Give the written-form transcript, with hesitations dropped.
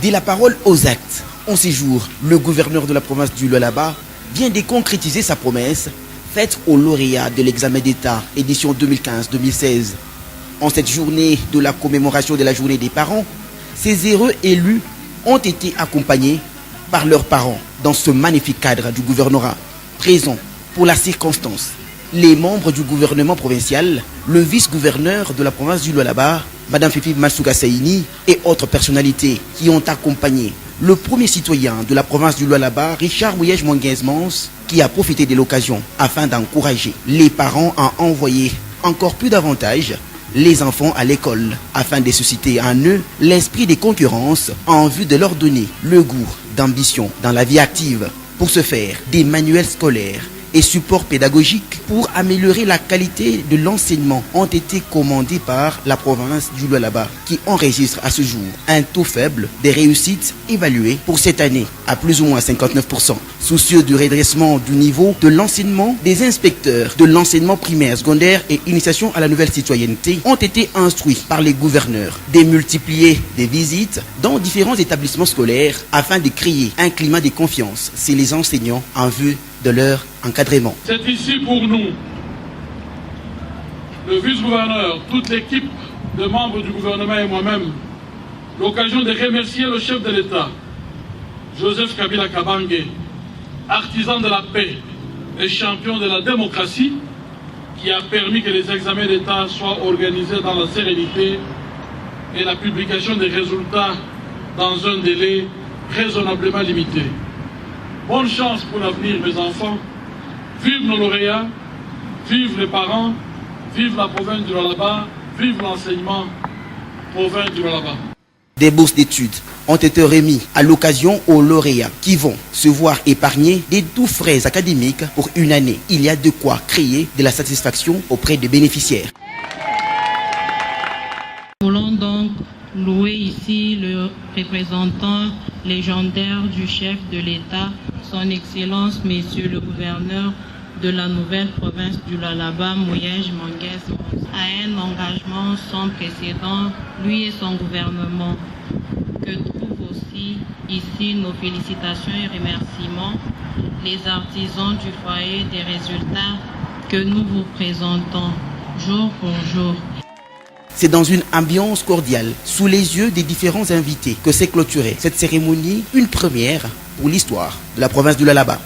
De la parole aux actes, en ces jours, le gouverneur de la province du Lualaba vient de concrétiser sa promesse faite aux lauréats de l'examen d'État édition 2015-2016. En cette journée de la commémoration de la journée des parents, ces heureux élus ont été accompagnés par leurs parents dans ce magnifique cadre du gouvernorat. Présents pour la circonstance, les membres du gouvernement provincial, le vice-gouverneur de la province du Lualaba, Madame Fifi Matsuga Saini et autres personnalités qui ont accompagné le premier citoyen de la province du Lualaba, Richard Mouyej Mangenzmans, qui a profité de l'occasion afin d'encourager les parents à envoyer encore plus davantage les enfants à l'école afin de susciter en eux l'esprit de concurrence en vue de leur donner le goût d'ambition dans la vie active. Pour ce faire, des manuels scolaires et supports pédagogiques pour améliorer la qualité de l'enseignement ont été commandés par la province du Lualaba qui enregistre à ce jour un taux faible des réussites évaluées pour cette année à plus ou moins 59%. Soucieux du redressement du niveau de l'enseignement, des inspecteurs de l'enseignement primaire, secondaire et initiation à la nouvelle citoyenneté ont été instruits par les gouverneurs de multiplier des visites dans différents établissements scolaires afin de créer un climat de confiance chez les enseignants en vue de leur encadrement. C'est ici pour nous, le vice-gouverneur, toute l'équipe de membres du gouvernement et moi-même, l'occasion de remercier le chef de l'État, Joseph Kabila Kabange, artisan de la paix et champion de la démocratie, qui a permis que les examens d'État soient organisés dans la sérénité et la publication des résultats dans un délai raisonnablement limité. Bonne chance pour l'avenir, mes enfants. Vive nos lauréats, vive les parents, vive la province du Lualaba, vive l'enseignement province du Lualaba. Des bourses d'études ont été remis à l'occasion aux lauréats qui vont se voir épargner des doux frais académiques pour une année. Il y a de quoi créer de la satisfaction auprès des bénéficiaires. Nous voulons donc louer ici le représentant légendaire du chef de l'État, son Excellence, Monsieur le gouverneur de la nouvelle province du Lualaba, Mouyej Mangenzmans, à un engagement sans précédent, lui et son gouvernement, que trouvent aussi ici nos félicitations et remerciements, les artisans du foyer des résultats que nous vous présentons jour pour jour. C'est dans une ambiance cordiale, sous les yeux des différents invités, que s'est clôturée cette cérémonie, une première pour l'histoire de la province du Lualaba.